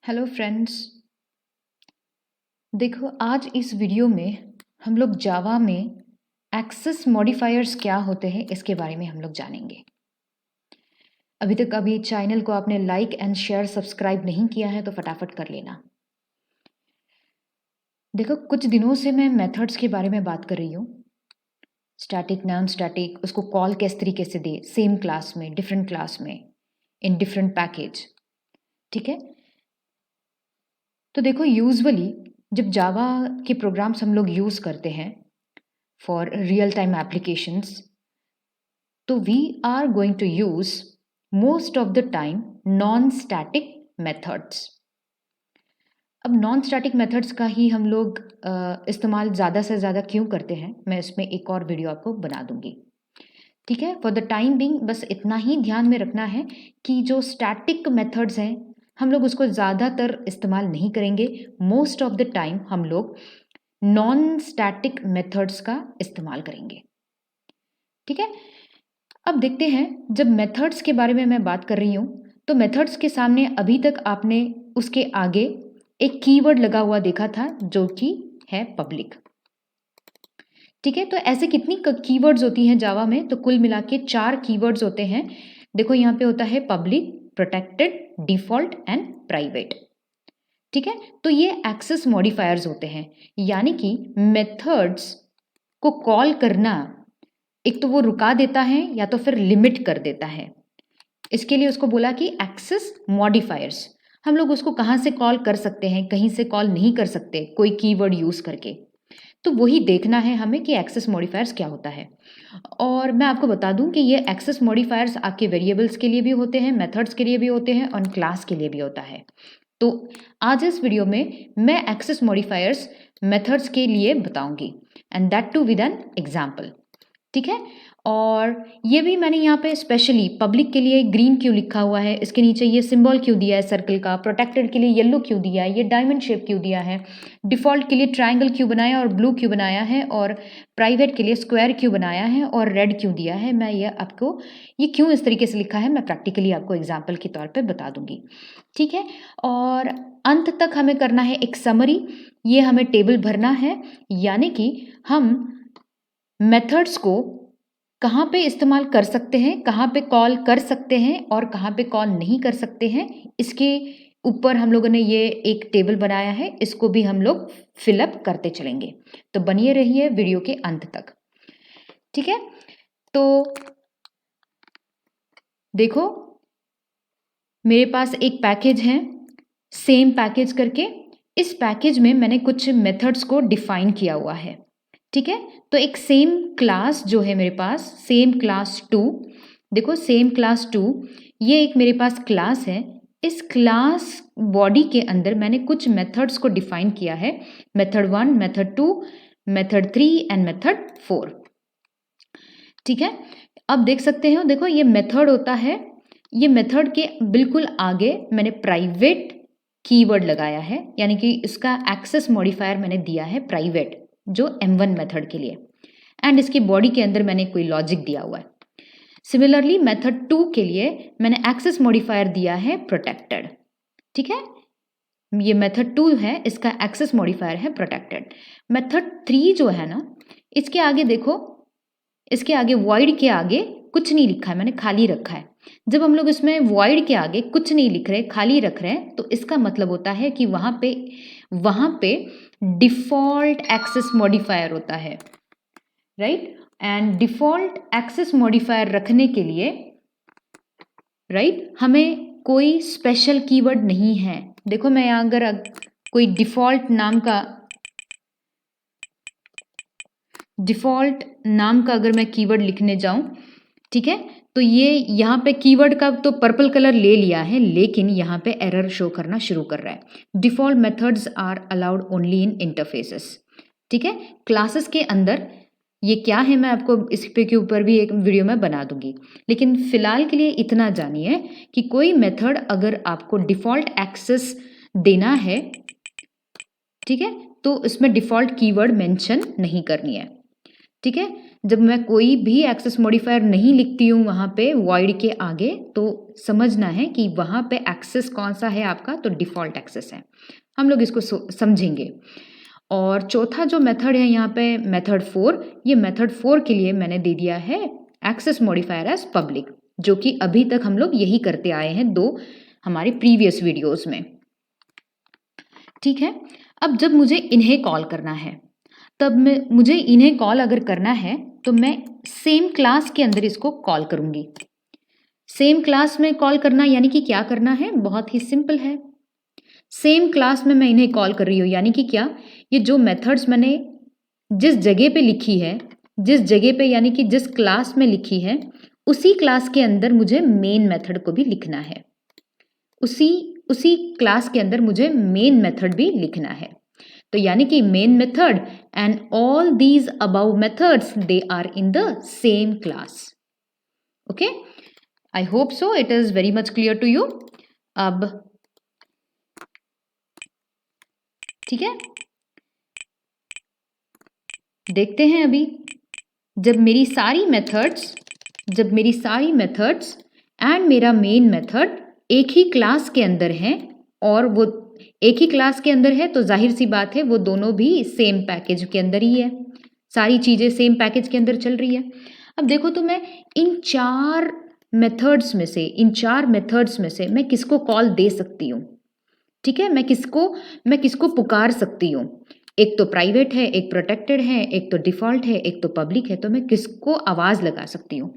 Hello friends. देखो, आज इस वीडियो में हम लोग जावा में एक्सेस मॉडिफायर्स क्या होते हैं इसके बारे में हम लोग जानेंगे। अभी चैनल को आपने लाइक एंड शेयर सब्सक्राइब नहीं किया है तो फटाफट कर लेना। देखो, कुछ दिनों से मैं मेथड्स के बारे में बात कर रही हूँ। स्टैटिक, नॉन स्टैटिक, उसको कॉल किस तरीके से दे, सेम क्लास में, डिफरेंट क्लास में, इन डिफरेंट पैकेज। ठीक है, तो देखो यूजुअली जब जावा के प्रोग्राम्स हम लोग यूज़ करते हैं फॉर रियल टाइम एप्लीकेशंस, तो we are going to use most of the time non static methods. अब नॉन स्टैटिक मेथड्स का ही हम लोग इस्तेमाल ज़्यादा से ज़्यादा क्यों करते हैं, मैं इसमें एक और वीडियो आपको बना दूंगी। ठीक है, फॉर द टाइम बिंग बस इतना ही ध्यान में रखना है कि जो स्टैटिक मेथड्स हैं हम लोग उसको ज़्यादातर इस्तेमाल नहीं करेंगे। मोस्ट ऑफ द टाइम हम लोग नॉन स्टैटिक मेथड्स का इस्तेमाल करेंगे। ठीक है, अब देखते हैं, जब मेथड्स के बारे में मैं बात कर रही हूँ तो मेथड्स के सामने अभी तक आपने उसके आगे एक कीवर्ड लगा हुआ देखा था जो कि है पब्लिक। ठीक है, तो ऐसे कितनी कीवर्ड्स होती हैं जावा में, तो कुल मिला के 4 कीवर्ड्स होते हैं। देखो, यहाँ पे होता है public, protected, default and private. ठीक है, तो ये एक्सेस मॉडिफायर्स होते हैं, यानी कि मेथड्स को कॉल करना एक तो वो रुका देता है या तो फिर लिमिट कर देता है। इसके लिए उसको बोला कि एक्सेस मॉडिफायर्स। हम लोग उसको कहाँ से कॉल कर सकते हैं, कहीं से कॉल नहीं कर सकते कोई कीवर्ड यूज़ करके। तो वही देखना है हमें कि एक्सेस मॉडिफायर्स क्या होता है। और मैं आपको बता दूं कि ये एक्सेस मॉडिफायर्स आपके वेरिएबल्स के लिए भी होते हैं, मेथड्स के लिए भी होते हैं और क्लास के लिए भी होता है। तो आज इस वीडियो में मैं एक्सेस मॉडिफायर्स मेथड्स के लिए बताऊंगी, and that too with an example. ठीक है, और ये भी मैंने यहाँ पे स्पेशली पब्लिक के लिए ग्रीन क्यों लिखा हुआ है, इसके नीचे ये सिंबल क्यों दिया है सर्कल का, प्रोटेक्टेड के लिए येलो क्यों दिया है, ये डायमंड शेप क्यों दिया है, डिफ़ॉल्ट के लिए ट्रायंगल क्यों बनाया और ब्लू क्यों बनाया है, और प्राइवेट के लिए स्क्वायर क्यों बनाया है और रेड क्यों दिया है, मैं ये आपको ये क्यों इस तरीके से लिखा है मैं प्रैक्टिकली आपको एग्जाम्पल के तौर पर बता दूंगी। ठीक है, और अंत तक हमें करना है एक समरी। ये हमें टेबल भरना है, यानी कि हम मेथड्स को कहाँ पे इस्तेमाल कर सकते हैं, कहाँ पे कॉल कर सकते हैं और कहाँ पे कॉल नहीं कर सकते हैं, इसके ऊपर हम लोगों ने ये एक टेबल बनाया है। इसको भी हम लोग फिलअप करते चलेंगे, तो बनिए रहिए वीडियो के अंत तक। ठीक है, तो देखो मेरे पास एक पैकेज है, सेम पैकेज करके। इस पैकेज में मैंने कुछ मेथड्स को डिफाइन किया हुआ है। ठीक है, तो एक सेम क्लास जो है मेरे पास, सेम क्लास 2, देखो सेम क्लास 2, ये एक मेरे पास क्लास है। इस क्लास बॉडी के अंदर मैंने कुछ मेथड्स को डिफाइन किया है, method 1, method 2, method 3 and method 4। ठीक है, अब देख सकते हो, देखो ये मेथड होता है, ये मेथड के बिल्कुल आगे मैंने प्राइवेट कीवर्ड लगाया है, यानी कि इसका एक्सेस मॉडिफायर मैंने दिया है प्राइवेट, जो M1 मेथड के लिए, एंड इसकी बॉडी के अंदर मैंने कोई लॉजिक दिया हुआ है। सिमिलरली मेथड 2 के लिए मैंने एक्सेस मॉडिफायर दिया है प्रोटेक्टेड। ठीक है, ये मेथड 2 है, इसका एक्सेस मॉडिफायर है प्रोटेक्टेड। मेथड 3 जो है ना, इसके आगे देखो, इसके आगे वॉइड के आगे कुछ नहीं लिखा है, मैंने खाली रखा है। जब हम लोग इसमें वॉइड के आगे कुछ नहीं लिख रहे, खाली रख रहे हैं, तो इसका मतलब होता है कि वहाँ पे डिफ़ॉल्ट एक्सेस मॉडिफायर होता है, right. And default access modifier रखने के लिए, राइट, हमें कोई स्पेशल कीवर्ड नहीं है। देखो मैं यहाँ अगर कोई डिफ़ॉल्ट नाम का अगर मैं कीवर्ड लिखने जाऊं, ठीक है, तो ये यहाँ पे कीवर्ड का तो पर्पल कलर ले लिया है, लेकिन यहाँ पे एरर शो करना शुरू कर रहा है। Default methods are allowed only in interfaces. ठीक है, क्लासेस के अंदर ये क्या है मैं आपको इस पे के ऊपर भी एक वीडियो में बना दूंगी, लेकिन फिलहाल के लिए इतना जानिए कि कोई मेथड अगर आपको डिफ़ॉल्ट एक्सेस देना है, ठीक है, तो इसमें डिफ़ॉल्ट कीवर्ड मेंशन नहीं करनी है। ठीक है, जब मैं कोई भी एक्सेस मॉडिफायर नहीं लिखती हूँ वहाँ पे void के आगे, तो समझना है कि वहाँ पे एक्सेस कौन सा है आपका, तो डिफ़ॉल्ट एक्सेस है। हम लोग इसको समझेंगे। और चौथा जो मेथड है यहाँ पे मेथड 4, ये मेथड 4 के लिए मैंने दे दिया है एक्सेस मॉडिफायर एज पब्लिक, जो कि अभी तक हम लोग यही करते आए हैं 2 हमारे प्रीवियस वीडियोस में। ठीक है, अब जब मुझे इन्हें कॉल करना है, तब मुझे इन्हें कॉल अगर करना है तो मैं सेम क्लास के अंदर इसको कॉल करूँगी। सेम क्लास में कॉल करना यानी कि क्या करना है, बहुत ही सिंपल है। सेम क्लास में मैं इन्हें कॉल कर रही हूँ, यानी कि क्या, ये जो मेथड्स मैंने जिस जगह पे लिखी है, जिस जगह पे यानी कि जिस क्लास में लिखी है, उसी क्लास के अंदर मुझे मेन मेथड को भी लिखना है। उसी क्लास के अंदर मुझे मेन मेथड भी लिखना है। तो यानी कि main method and all these above methods they are in the same class. Okay, I hope so it is very much clear to you. अब ठीक है, देखते हैं अभी जब मेरी सारी मेथड्स एंड मेरा मेन मेथड एक ही क्लास के अंदर हैं, और वो एक ही क्लास के अंदर है, तो जाहिर सी बात है वो दोनों भी सेम पैकेज के अंदर ही है, सारी चीज़ें सेम पैकेज के अंदर चल रही है। अब देखो तो मैं इन चार मेथड्स में से मैं किसको कॉल दे सकती हूँ। ठीक है, मैं किसको पुकार सकती हूँ। एक तो प्राइवेट है, एक प्रोटेक्टेड है, एक तो डिफ़ॉल्ट है, एक तो पब्लिक है, तो मैं किसको आवाज़ लगा सकती हूँ।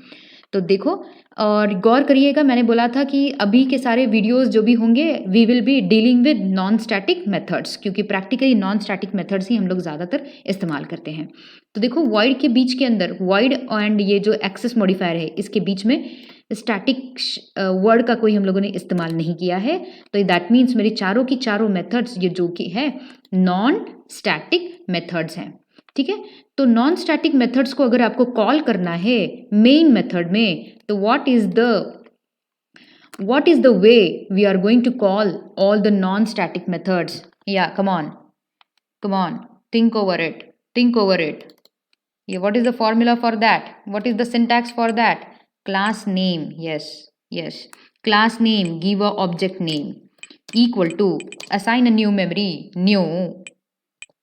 तो देखो और गौर करिएगा, मैंने बोला था कि अभी के सारे वीडियोस जो भी होंगे we will be dealing with non static methods, क्योंकि प्रैक्टिकली नॉन स्टैटिक मेथड्स ही हम लोग ज़्यादातर इस्तेमाल करते हैं। तो देखो void के बीच के अंदर, void एंड ये जो एक्सेस मॉडिफायर है, इसके बीच में स्टैटिक वर्ड का कोई हम लोगों ने इस्तेमाल नहीं किया है। तो दैट मीन्स मेरी चारों की चारों मेथड्स ये जो कि है नॉन स्टैटिक मेथड्स हैं। ठीक है, तो नॉन स्टैटिक मेथड्स को अगर आपको कॉल करना है मेन मेथड में, तो what is the way we are going to call all the non static methods. Yeah come on think over it. Yeah, what is the formula for that? What is the syntax for that? Class name, yes. Class name, give a object name, equal to, assign a new memory, new,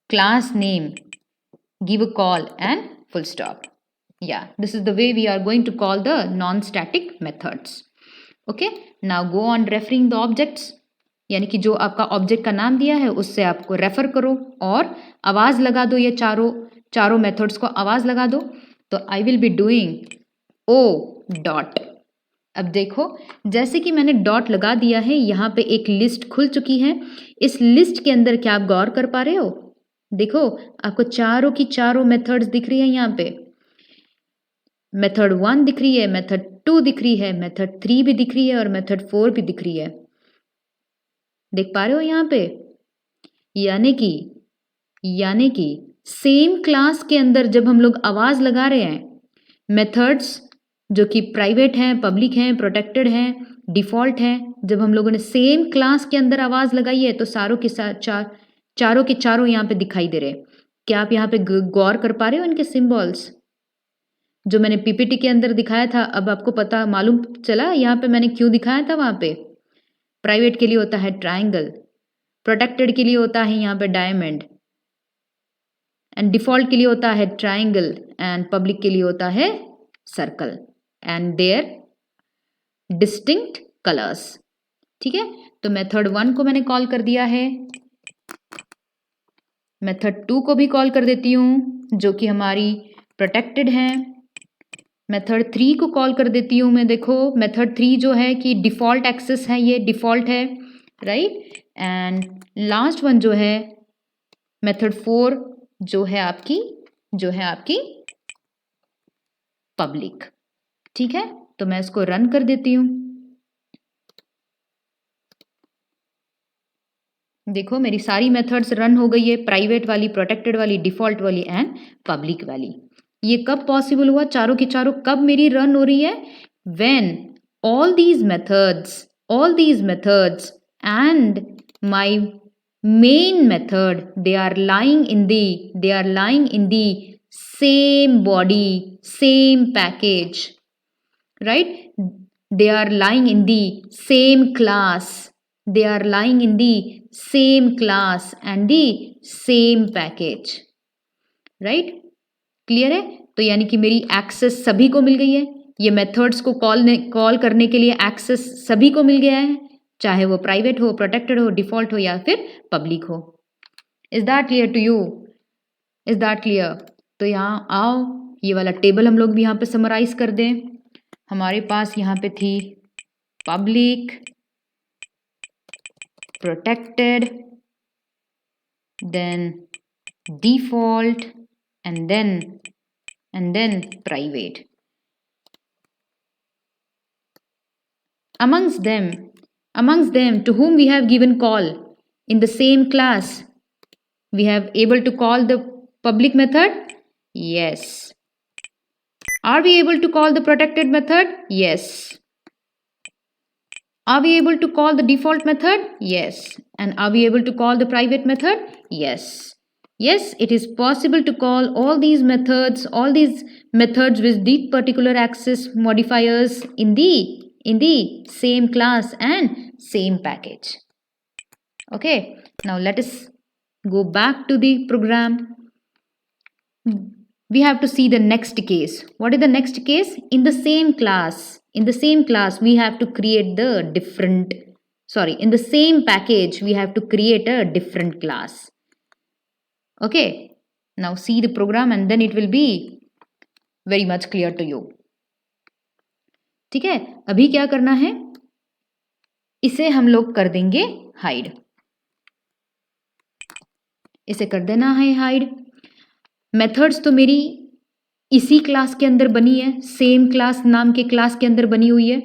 class name, give a call and full stop. Yeah, this is the way we are going to call the non-static methods. Okay, now go on referring the objects. यानी कि जो आपका object का नाम दिया है उससे आपको रेफर करो और आवाज़ लगा दो, ये चारों मेथड्स को आवाज़ लगा दो। तो I will be doing O dot. अब देखो जैसे कि मैंने डॉट लगा दिया है, यहाँ पे एक लिस्ट खुल चुकी है। इस लिस्ट के अंदर क्या आप गौर कर पा रहे हो? देखो आपको चारों की चारों मेथड्स दिख रही है। यहाँ पे मेथड 1 दिख रही है, मेथड 2 दिख रही है, मेथड 3 भी दिख रही है और मेथड 4 भी दिख रही है। देख पा रहे हो यहाँ पे? यानी कि सेम क्लास के अंदर जब हम लोग आवाज़ लगा रहे हैं, मेथड्स जो कि प्राइवेट हैं, पब्लिक हैं, प्रोटेक्टेड हैं, डिफ़ॉल्ट हैं, जब हम लोगों ने सेम क्लास के अंदर आवाज़ लगाई है तो चारों के चारों यहाँ पे दिखाई दे रहे हैं। क्या आप यहाँ पे गौर कर पा रहे हो इनके सिंबल्स जो मैंने पीपीटी के अंदर दिखाया था? अब आपको पता मालूम चला यहाँ पे मैंने क्यों दिखाया था। वहाँ पे प्राइवेट के लिए होता है ट्रायंगल, प्रोटेक्टेड के लिए होता है यहाँ पे डायमंड, एंड डिफ़ॉल्ट के लिए होता है ट्रायंगल, एंड पब्लिक के लिए होता है circle, and their distinct colours. ठीक है, तो मेथड 1 को मैंने कॉल कर दिया है, मेथड 2 को भी कॉल कर देती हूँ जो कि हमारी प्रोटेक्टेड है, मेथड 3 को कॉल कर देती हूँ मैं। देखो मेथड 3 जो है कि डिफ़ॉल्ट एक्सेस है, ये डिफ़ॉल्ट है, राइट। एंड लास्ट वन जो है मेथड 4 जो है आपकी पब्लिक। ठीक है, तो मैं इसको रन कर देती हूँ। देखो मेरी सारी मेथड्स रन हो गई है, प्राइवेट वाली, प्रोटेक्टेड वाली, डिफ़ॉल्ट वाली एंड पब्लिक वाली। ये कब पॉसिबल हुआ? चारों की चारों कब मेरी रन हो रही है? When all these methods and my main method they are lying in the same body, same package, right? They are lying in the same class. They are lying in the same class and the same package, right? Clear है? तो यानी कि मेरी access सभी को मिल गई है, ये मेथड्स को कॉल करने के लिए एक्सेस सभी को मिल गया है, चाहे वो प्राइवेट हो, प्रोटेक्टेड हो, डिफॉल्ट हो या फिर पब्लिक हो. Is that clear to you? Is that clear? तो यहाँ आओ, ये वाला टेबल हम लोग भी यहाँ पे समराइज कर दें. हमारे पास यहाँ पे थी public, protected, then default and then private. Amongst them to whom we have given call in the same class, we have able to call the public method. Yes. Are we able to call the protected method? Yes. Are we able to call the default method? Yes. And are we able to call the private method? Yes. Yes, it is possible to call all these methods with these particular access modifiers in the same class and same package. Okay, now let us go back to the program. We have to see the next case. What is the next case? In the same class, we have to create in the same package, we have to create a different class. Okay, now see the program and then it will be very much clear to you. ठीक है, अभी क्या करना है, इसे हम लोग कर देंगे हाइड. इसे कर देना है हाइड. मेथड्स तो मेरी इसी क्लास के अंदर बनी है, सेम क्लास नाम के क्लास के अंदर बनी हुई है.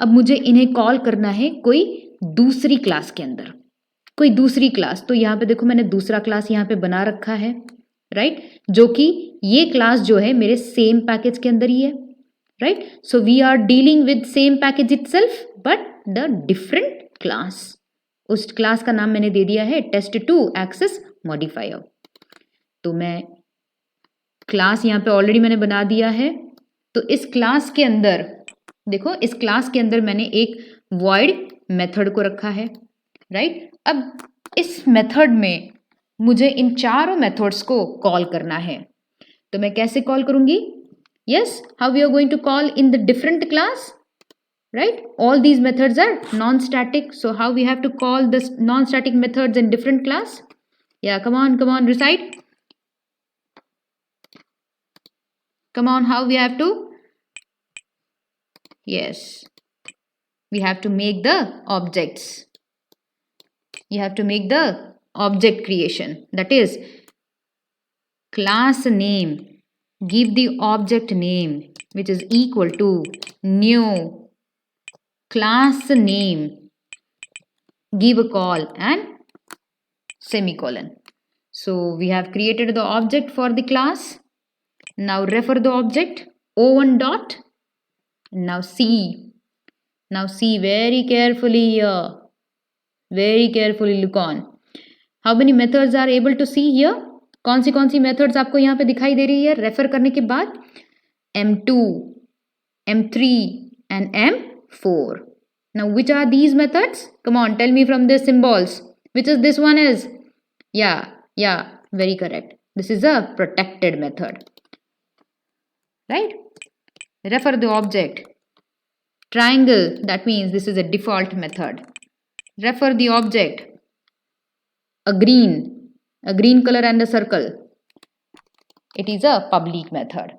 अब मुझे इन्हें कॉल करना है कोई दूसरी क्लास के अंदर, कोई दूसरी क्लास. तो यहाँ पे देखो मैंने दूसरा क्लास यहाँ पे बना रखा है, राइट, जो कि ये क्लास जो है मेरे सेम पैकेज के अंदर ही है, right. So we are dealing with same package itself but the different class. उस क्लास का नाम मैंने दे दिया है test2 एक्सेस मॉडिफायर. तो मैं क्लास यहाँ पे ऑलरेडी मैंने बना दिया है. तो इस क्लास के अंदर देखो, इस क्लास के अंदर मैंने एक void मेथड को रखा है, राइट. अब इस मेथड में मुझे इन चारों मेथड्स को कॉल करना है. तो मैं कैसे कॉल करूंगी? Yes, how we are going to call in the different class, right. All these methods are non static, so how we have to call the non static methods in different class? Yeah come on recite. Come on, how we have to? Yes, we have to make the objects. You have to make the object creation. That is, class name, give the object name which is equal to new class name, give a call and semicolon. So we have created the object for the class. Now refer the object o1 dot. Now see very carefully here. Very carefully look on. How many methods are able to see here? कौन सी methods आपको यहाँ पे दिखाई दे रही है refer करने के बाद? M2, M3 and M4. Now which are these methods? Come on, tell me from the symbols. Which is this one is? Yeah, very correct. This is a protected method. Right? Refer the object. Triangle, that means this is a default method. Refer the object. A green color and a circle. It is a public method.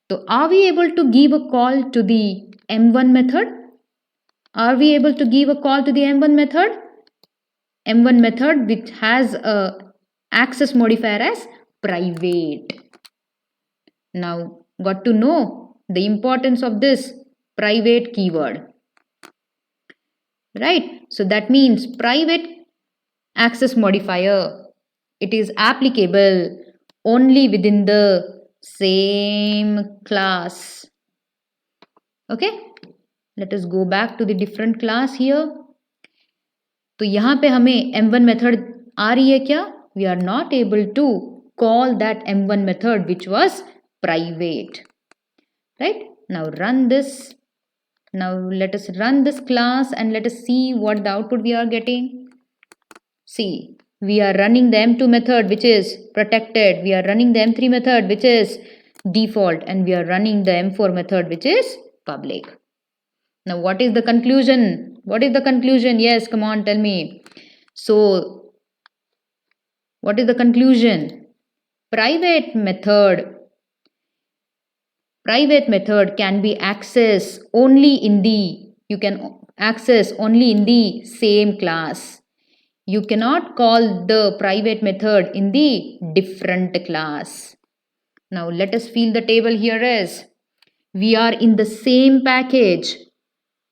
So are we able to give a call to the M1 method? Are we able to give a call to the M1 method? M1 method which has a access modifier as private. Now got to know the importance of this private keyword, right? So that means private access modifier, it is applicable only within the same class. Okay, let us go back to the different class here. तो यहाँ पे हमें M1 method आ रही है क्या? We are not able to call that m1 method which was private, right? Now run this. Now let us run this class and let us see what the output we are getting. See, we are running the m2 method which is protected, we are running the m3 method which is default, and we are running the m4 method which is public. Now what is the conclusion? What is the conclusion? Yes, come on, tell me. So what is the conclusion? Private method can be accessed only in the, you can access only in the same class. You cannot call the private method in the different class. Now let us feel the table here is, we are in the same package,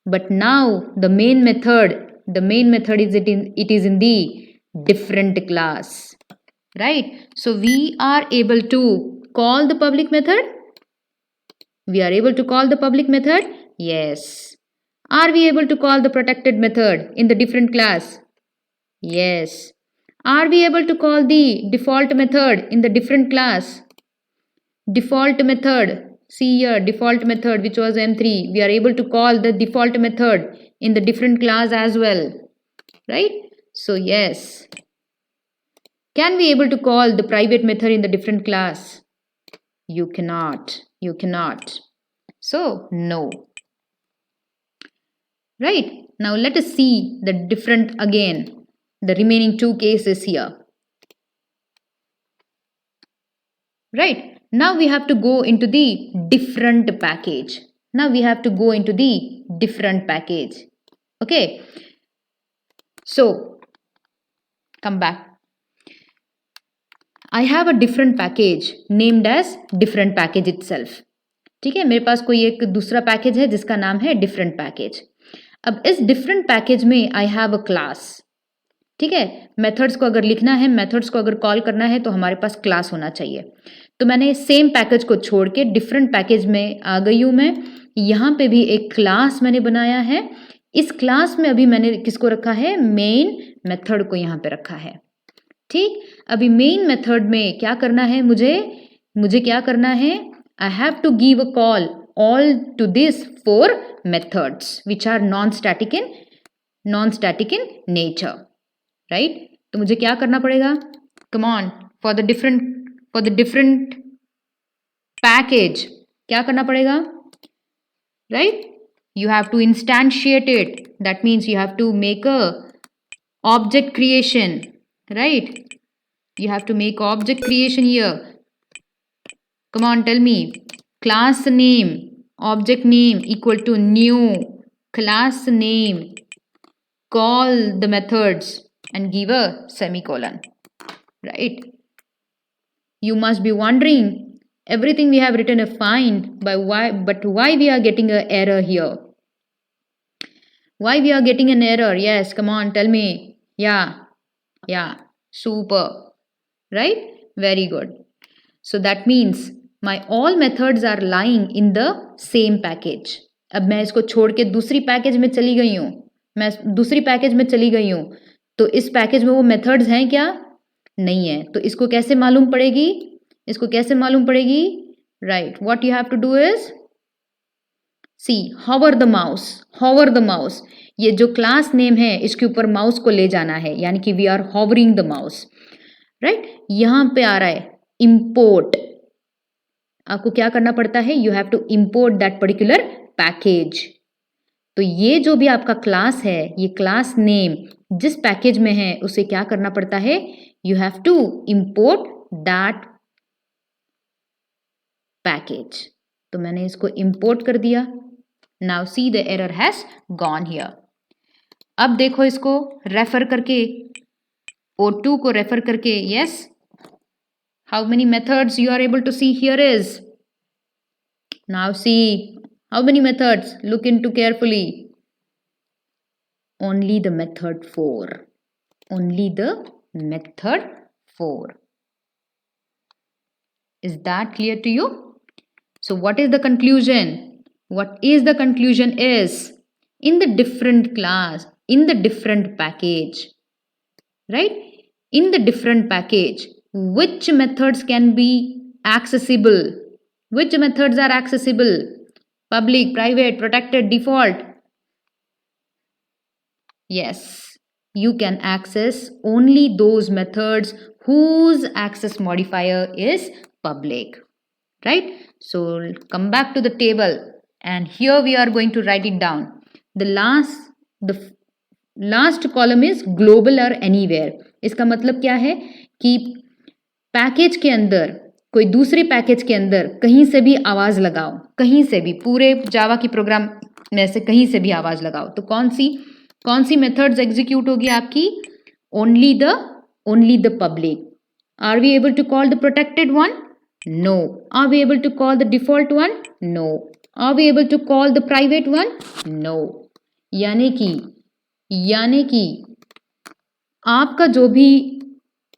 but now the main method is it is in the different class, right? So we are able to call the public method. We are able to call the public method. Yes. Are we able to call the protected method in the different class? Yes. Are we able to call the default method in the different class? Default method. See here, default method which was m3. We are able to call the default method in the different class as well. Right? So yes. Can we able to call the private method in the different class? You cannot. You cannot. So no. Right? Now let us see the different again. The remaining two cases here. Right? Now we have to go into the different package. Okay. So come back. I have a different package named as different package itself. ठीक है, मेरे पास कोई एक दूसरा package है जिसका नाम है डिफरेंट पैकेज. अब इस डिफरेंट पैकेज में आई हैव अ क्लास. ठीक है, मेथड्स को अगर लिखना है, मेथड्स को अगर कॉल करना है तो हमारे पास क्लास होना चाहिए. तो मैंने सेम पैकेज को छोड़ के डिफरेंट पैकेज में आ गई हूँ मैं. यहाँ पे भी एक क्लास मैंने बनाया है. इस क्लास में अभी मैंने किसको रखा है? मेन मेथड को यहाँ पे रखा है. ठीक, अभी मेन मेथड में क्या करना है मुझे क्या करना है? I have to give a call all to these 4 methods which are non-static in nature, right? तो मुझे क्या करना पड़ेगा? Come on, for the different package क्या करना पड़ेगा? Right? You have to instantiate it. That means you have to make a object creation, right? You have to make object creation here. Come on, tell me. Class name, object name equal to new class name. Call the methods and give a semicolon. Right? You must be wondering, everything we have written is fine, but why we are getting an error here? Why we are getting an error? Yes, come on, tell me. Yeah, super. Right? Very good. So that means my all methods are lying in the same package. अब मैं इसको छोड़ के दूसरी package में चली गई हूँ. तो इस पैकेज में वो मेथड्स हैं क्या? नहीं है. तो इसको कैसे मालूम पड़ेगी? Right. What you have to do is see, hover the mouse. ये जो क्लास नेम है इसके ऊपर माउस को ले जाना है, यानी कि we are hovering the mouse. Right? यहाँ पे आ रहा है import. आपको क्या करना पड़ता है? You have to import that particular package. तो ये जो भी आपका क्लास है, ये क्लास नेम जिस पैकेज में है उसे क्या करना पड़ता है? You have to import that package. तो मैंने इसको इम्पोर्ट कर दिया. Now see the error has gone here. अब देखो इसको रेफर करके, O2 को रेफर करके. Yes, how many methods you are able to see here is? Now see, how many methods? Look into carefully. Only the method 4. Only the method 4. Is that clear to you? So what is the conclusion? What is the conclusion is, in the different class, in the different package, right? In the different package, which methods can be accessible? Which methods are accessible? Public, private, protected, default? Yes, you can access only those methods whose access modifier is public, right? So come back to the table, and here we are going to write it down. The last column is global or anywhere. इसका मतलब क्या है कि package के अंदर, कोई दूसरे package के अंदर कहीं से भी आवाज लगाओ, कहीं से भी, पूरे जावा की प्रोग्राम में से कहीं से भी आवाज लगाओ, तो कौन सी मेथड्स एग्जीक्यूट होगी आपकी? Only the public. Are we able to call the protected one? No. Are we able to call the default one? No. Are we able to call the private one? No. यानी कि आपका जो भी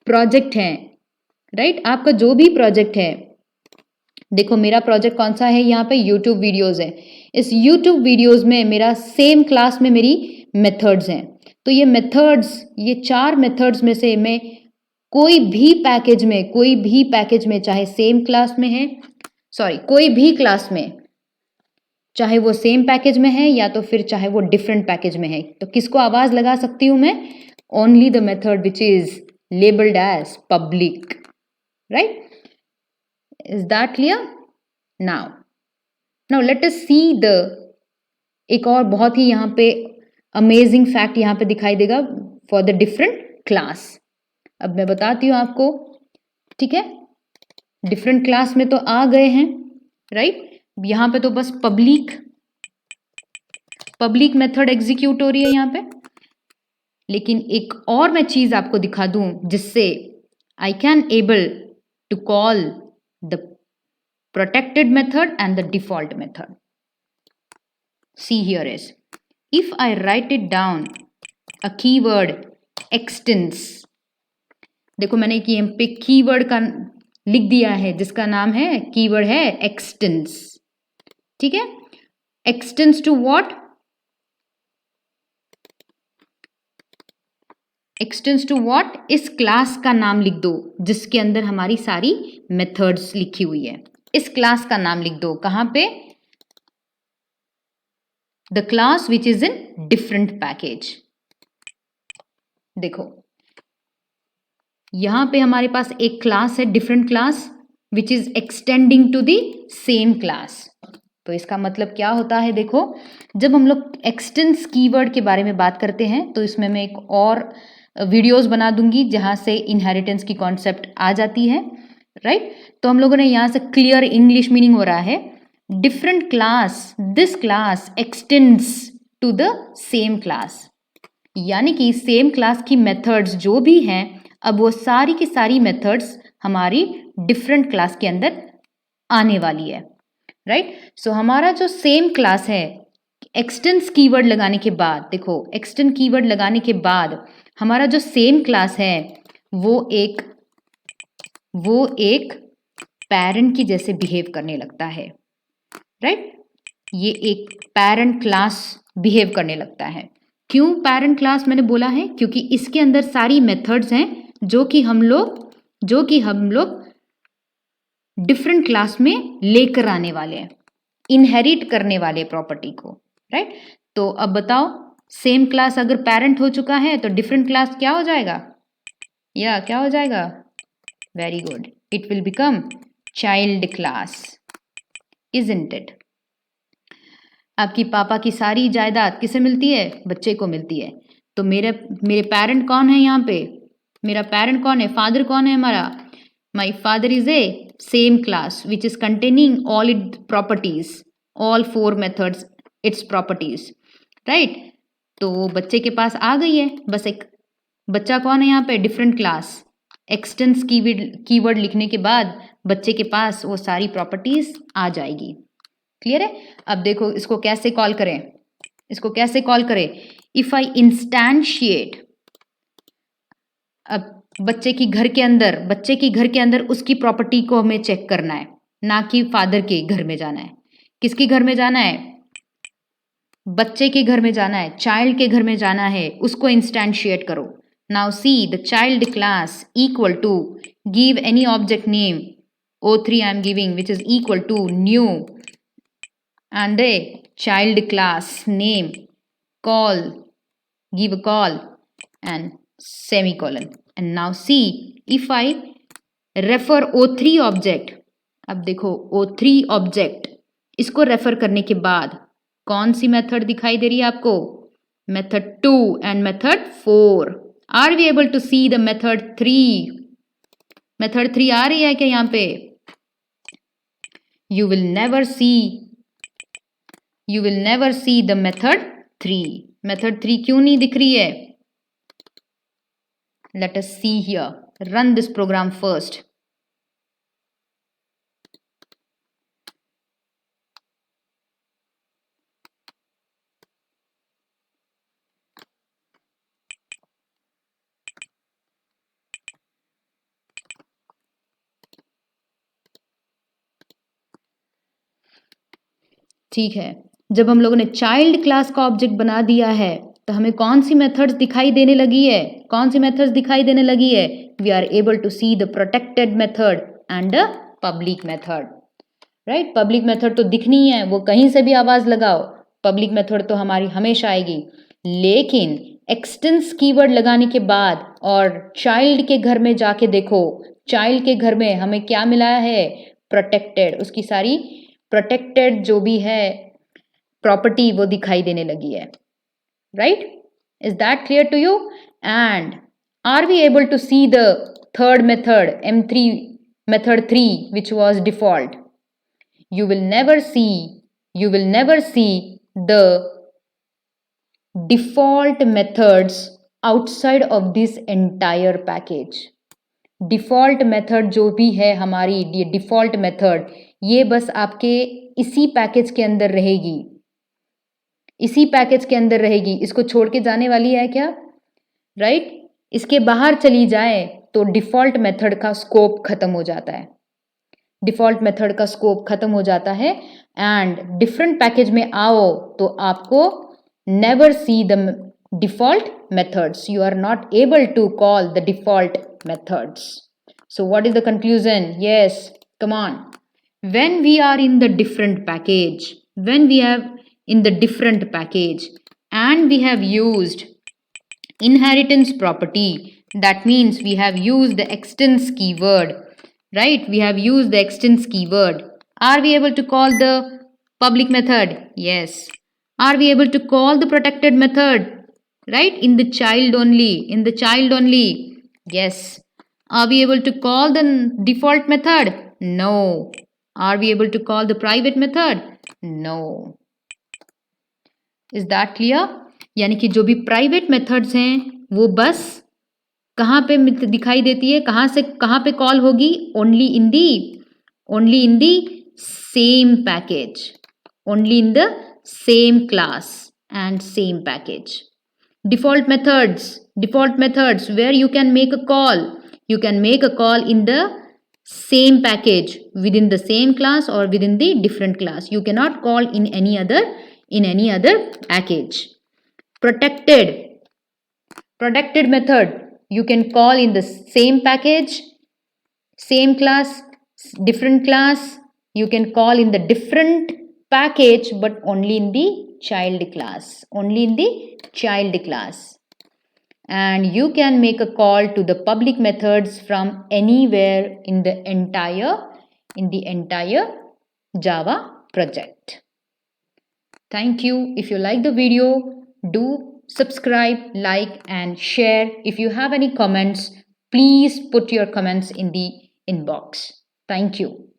project है, right, आपका जो भी project है, देखो मेरा प्रोजेक्ट कौन सा है, यहाँ पे यूट्यूब वीडियोस है. इस यूट्यूब वीडियोस में मेरा सेम क्लास में मेरी मेथड्स हैं. तो ये मेथड्स, ये 4 मेथड्स में से मैं कोई भी पैकेज में चाहे सेम क्लास में है, कोई भी क्लास में, चाहे वो सेम पैकेज में है या तो फिर चाहे वो डिफरेंट पैकेज में है, तो किसको आवाज लगा सकती हूं मैं? Only the method which is labelled as public, right? Is that clear? Now let us see the एक और बहुत ही यहाँ पे अमेजिंग फैक्ट यहाँ पे दिखाई देगा फॉर द डिफरेंट क्लास. अब मैं बताती हूँ आपको, ठीक है? डिफरेंट क्लास में तो आ गए हैं, राइट? यहाँ पे तो बस पब्लिक मेथड एग्जीक्यूट हो रही है यहाँ पे, लेकिन एक और मैं चीज आपको दिखा दूं जिससे I can able to call the protected method and the default method. See here is, if I write it down a keyword extends, देखो मैंने कि यहाँ पे कीवर्ड का लिख दिया है जिसका नाम है, कीवर्ड है extends, ठीक है? extends to what? extends to what? इस क्लास का नाम लिख दो जिसके अंदर हमारी सारी मेथड्स लिखी हुई है. इस क्लास का नाम लिख दो. कहां पे? The class which is in different package. देखो यहां पे हमारे पास एक क्लास है, different class, which is extending to the same class. तो इसका मतलब क्या होता है? देखो जब हम लोग एक्सटेंस कीवर्ड के बारे में बात करते हैं तो इसमें मैं एक और वीडियोस बना दूंगी जहां से इनहेरिटेंस की कॉन्सेप्ट आ जाती है, राइट? तो हम लोगों ने यहां से क्लियर इंग्लिश मीनिंग हो रहा है, different class, this class extends to the same class. यानी कि सेम क्लास की मेथड्स जो भी हैं, अब वो सारी की सारी मेथड्स हमारी डिफरेंट क्लास के अंदर आने वाली है, राइट? सो हमारा जो सेम क्लास है, एक्सटेंस कीवर्ड लगाने के बाद, देखो एक्सटेंड कीवर्ड लगाने के बाद हमारा जो सेम क्लास है वो एक पैरेंट की जैसे बिहेव करने लगता है, राइट? ये एक पैरेंट क्लास बिहेव करने लगता है. क्यों पैरेंट क्लास मैंने बोला है? क्योंकि इसके अंदर सारी मेथड्स हैं जो कि हम लोग डिफरेंट क्लास में लेकर आने वाले हैं, इनहेरिट करने वाले प्रॉपर्टी को, राइट? तो अब बताओ, सेम क्लास अगर पैरेंट हो चुका है तो डिफरेंट क्लास क्या हो जाएगा? क्या हो जाएगा? Very good, it will become child class, isn't it? आपकी पापा की सारी जायदाद किसे मिलती है? बच्चे को मिलती है. तो मेरे पेरेंट कौन है यहाँ पे? मेरा पेरेंट कौन है? फादर कौन है हमारा? My father is a same class which is containing all it properties, all 4 methods its properties, right? तो वो बच्चे के पास आ गई है. बस एक बच्चा कौन है यहाँ पे? Different class. एक्सटेंस कीवर्ड लिखने के बाद बच्चे के पास वो सारी प्रॉपर्टीज आ जाएगी. क्लियर है? अब देखो इसको कैसे कॉल करें. इफ आई इंस्टैंशिएट, अब बच्चे की घर के अंदर उसकी प्रॉपर्टी को हमें चेक करना है, ना कि फादर के घर में जाना है. किसके घर में जाना है? बच्चे के घर में जाना है, चाइल्ड के घर में जाना है. उसको इंस्टैंशिएट करो. Now see the child class equal to, give any object name, O3 I am giving, which is equal to new, and a child class name, call, give a call, and semicolon. And now see, if I refer O3 object, अब देखो O3 object, इसको refer करने के बाद कौन सी method दिखाई दे रही है आपको? Method 2 and method 4. Are we able to see the method 3? Method 3 आ रही है क्या यहाँ पे? You will never see the method 3. Method 3 क्यों नहीं दिख रही है? Let us see here. Run this program first. ठीक है, जब हम लोगों ने चाइल्ड क्लास का ऑब्जेक्ट बना दिया है तो हमें कौन सी मेथड्स दिखाई देने लगी है? कौन सी मेथड्स दिखाई देने लगी है? We are able to see the protected method and the public method. Right, public method तो दिखनी है, वो कहीं से भी आवाज लगाओ, पब्लिक मेथड तो हमारी हमेशा आएगी. लेकिन एक्सटेंस कीवर्ड लगाने के बाद और चाइल्ड के घर में जाके देखो, चाइल्ड के घर में हमें क्या मिला है? प्रोटेक्टेड. उसकी सारी प्रोटेक्टेड जो भी है प्रॉपर्टी वो दिखाई देने लगी है. Right, is that clear to you? And are we able to see the third method, M3 method 3, which was default? You will never see the default methods outside of this entire package. Default method जो भी है हमारी, ये default method, ये बस आपके इसी package के अंदर रहेगी, इसी पैकेज के अंदर रहेगी. इसको छोड़ के जाने वाली है क्या? राइट, इसके बाहर चली जाए तो डिफ़ॉल्ट मेथड का स्कोप खत्म हो जाता है. डिफ़ॉल्ट मेथड का स्कोप खत्म हो जाता है. एंड डिफरेंट पैकेज में आओ तो आपको never see the default methods. You are not able to call the default methods. So what is the conclusion? Yes, come on. When we are in the different package, when we have in the different package and we have used inheritance property, that means we have used the extends keyword, right? We have used the extends keyword. Are we able to call the public method? Yes. Are we able to call the protected method? Right, in the child only, yes. Are we able to call the default method? No. Are we able to call the private method? No. Is that clear? यानी कि जो भी private methods हैं वो बस कहाँ पे दिखाई देती है, कहाँ से कहाँ पे कॉल होगी? Only in the same package, only in the same class and same package. Default methods where you can make a call. You can make a call in the same package, within the same class or within the different class. You cannot call in any other package. Protected method, you can call in the same package, same class, different class. You can call in the different package but only in the child class, and you can make a call to the public methods from anywhere in the entire Java project. Thank you. If you like the video, do subscribe, like and share. If you have any comments, please put your comments in the inbox. Thank you.